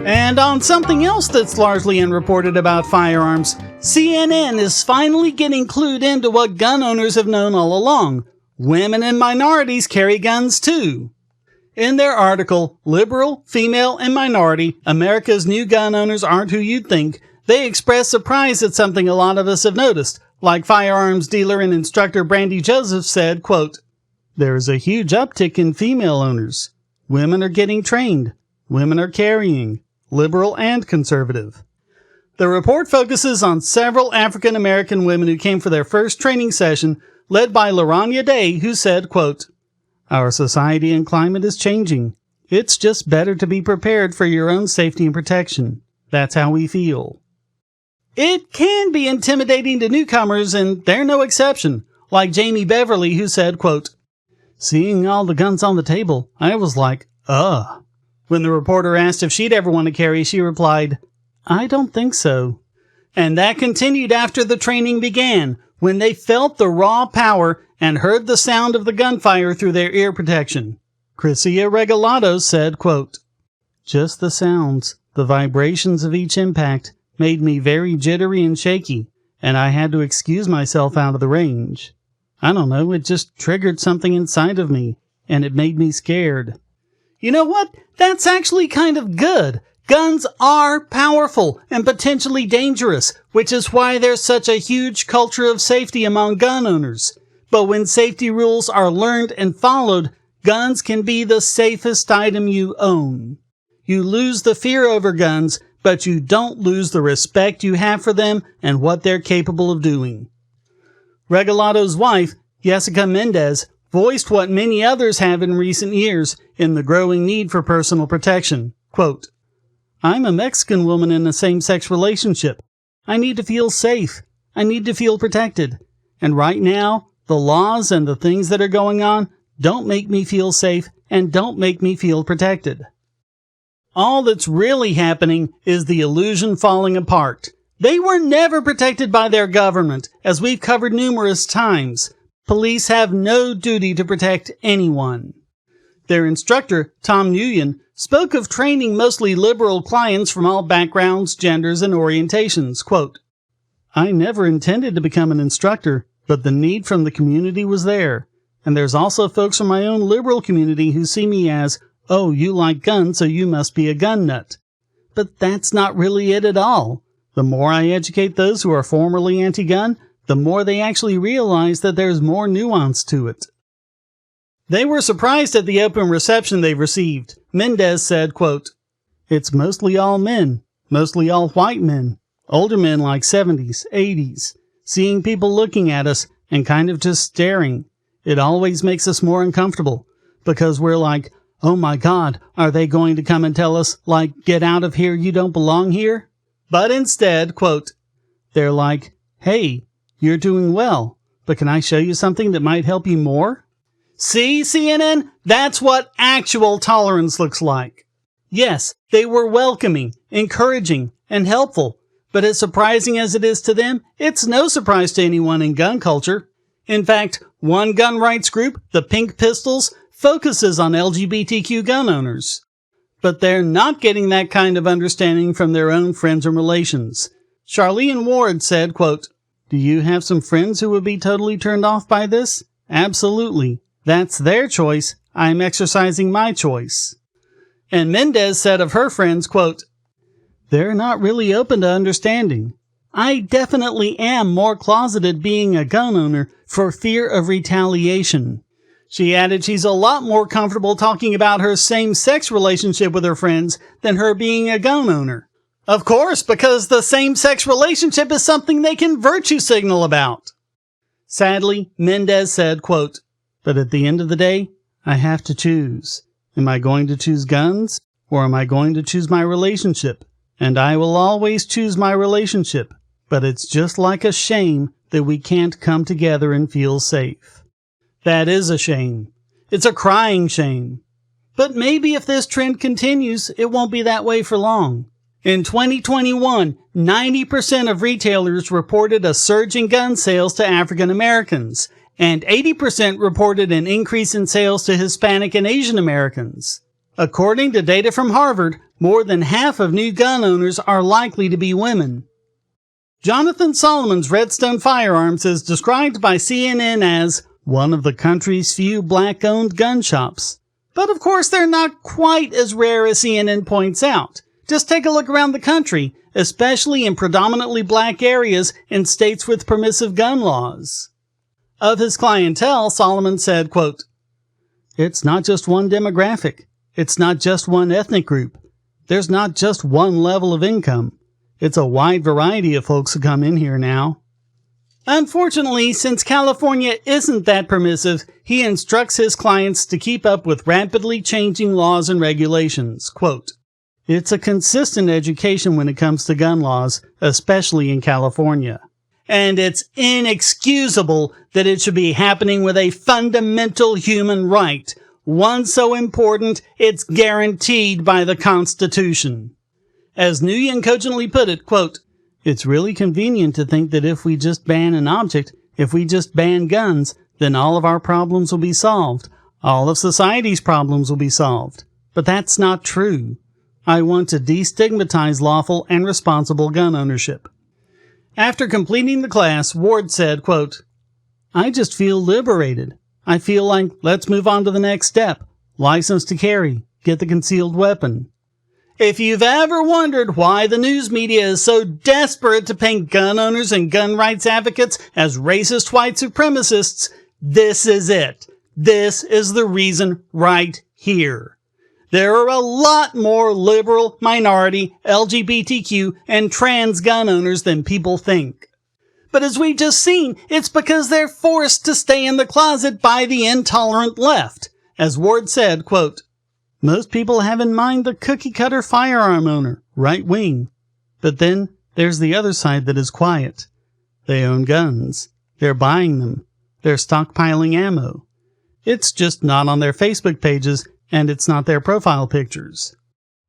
And on something else that's largely unreported about firearms, CNN is finally getting clued into what gun owners have known all along. Women and minorities carry guns too. In their article, Liberal, Female, and Minority, America's New Gun Owners Aren't Who You'd Think, they express surprise at something a lot of us have noticed. Like firearms dealer and instructor Brandy Joseph said, quote, "There is a huge uptick in female owners. Women are getting trained. Women are carrying. Liberal and conservative." The report focuses on several African American women who came for their first training session, led by Laranya Day, who said, quote, "Our society and climate is changing. It's just better to be prepared for your own safety and protection. That's how we feel." It can be intimidating to newcomers, and they're no exception, like Jamie Beverly, who said, quote, "Seeing all the guns on the table, I was like, ugh." When the reporter asked if she'd ever want to carry, she replied, "I don't think so." And that continued after the training began, when they felt the raw power and heard the sound of the gunfire through their ear protection. Crisia Regalado said, quote, "Just the sounds, the vibrations of each impact, made me very jittery and shaky, and I had to excuse myself out of the range. I don't know, it just triggered something inside of me, and it made me scared." You know what? That's actually kind of good. Guns are powerful and potentially dangerous, which is why there's such a huge culture of safety among gun owners. But when safety rules are learned and followed, guns can be the safest item you own. You lose the fear over guns, but you don't lose the respect you have for them and what they're capable of doing. Regalado's wife, Jessica Mendez, voiced what many others have in recent years in the growing need for personal protection. Quote, "I'm a Mexican woman in a same-sex relationship. I need to feel safe. I need to feel protected. And right now, the laws and the things that are going on don't make me feel safe and don't make me feel protected." All that's really happening is the illusion falling apart. They were never protected by their government, as we've covered numerous times. Police have no duty to protect anyone. Their instructor, Tom Nguyen, spoke of training mostly liberal clients from all backgrounds, genders, and orientations. Quote, "I never intended to become an instructor, but the need from the community was there. And there's also folks from my own liberal community who see me as, oh, you like guns, so you must be a gun nut. But that's not really it at all. The more I educate those who are formerly anti-gun, the more they actually realize that there's more nuance to it." They were surprised at the open reception they've received. Mendez said, quote, "It's mostly all men, mostly all white men, older men like 70s, 80s, seeing people looking at us and kind of just staring. It always makes us more uncomfortable because we're like, oh my God, are they going to come and tell us, like, get out of here, you don't belong here? But instead, quote, they're like, hey, you're doing well, but can I show you something that might help you more? See, CNN? That's what actual tolerance looks like. Yes, they were welcoming, encouraging, and helpful, but as surprising as it is to them, it's no surprise to anyone in gun culture. In fact, one gun rights group, the Pink Pistols, focuses on LGBTQ gun owners. But they're not getting that kind of understanding from their own friends and relations. Charlene Ward said, quote, "Do you have some friends who would be totally turned off by this? Absolutely. That's their choice. I'm exercising my choice." And Mendez said of her friends, quote, "They're not really open to understanding. I definitely am more closeted being a gun owner for fear of retaliation." She added she's a lot more comfortable talking about her same-sex relationship with her friends than her being a gun owner. Of course, because the same-sex relationship is something they can virtue signal about. Sadly, Mendez said, quote, "But at the end of the day, I have to choose. Am I going to choose guns, or am I going to choose my relationship? And I will always choose my relationship, but it's just like a shame that we can't come together and feel safe." That is a shame. It's a crying shame. But maybe if this trend continues, it won't be that way for long. In 2021, 90% of retailers reported a surge in gun sales to African Americans. and 80% reported an increase in sales to Hispanic and Asian Americans. According to data from Harvard, more than half of new gun owners are likely to be women. Jonathan Solomon's Redstone Firearms is described by CNN as one of the country's few black-owned gun shops. But of course, they're not quite as rare as CNN points out. Just take a look around the country, especially in predominantly black areas in states with permissive gun laws. Of his clientele, Solomon said, quote, "It's not just one demographic. It's not just one ethnic group. There's not just one level of income. It's a wide variety of folks who come in here now." Unfortunately, since California isn't that permissive, he instructs his clients to keep up with rapidly changing laws and regulations. Quote, "It's a consistent education when it comes to gun laws, especially in California. And it's inexcusable that it should be happening with a fundamental human right, one so important it's guaranteed by the Constitution." As Nguyen cogently put it, quote, "It's really convenient to think that if we just ban an object, if we just ban guns, then all of our problems will be solved. All of society's problems will be solved. But that's not true. I want to destigmatize lawful and responsible gun ownership." After completing the class, Ward said, quote, "I just feel liberated. I feel like, let's move on to the next step. License to carry. Get the concealed weapon." If you've ever wondered why the news media is so desperate to paint gun owners and gun rights advocates as racist white supremacists, this is it. This is the reason right here. There are a lot more liberal, minority, LGBTQ, and trans gun owners than people think. But as we've just seen, it's because they're forced to stay in the closet by the intolerant left. As Ward said, quote, "Most people have in mind the cookie-cutter firearm owner, right wing. But then there's the other side that is quiet. They own guns. They're buying them. They're stockpiling ammo. It's just not on their Facebook pages, and it's not their profile pictures."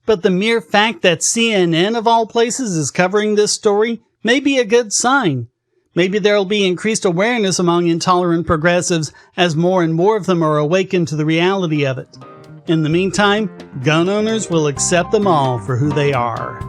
But the mere fact that CNN of all places is covering this story may be a good sign. Maybe there'll be increased awareness among intolerant progressives as more and more of them are awakened to the reality of it. In the meantime, gun owners will accept them all for who they are.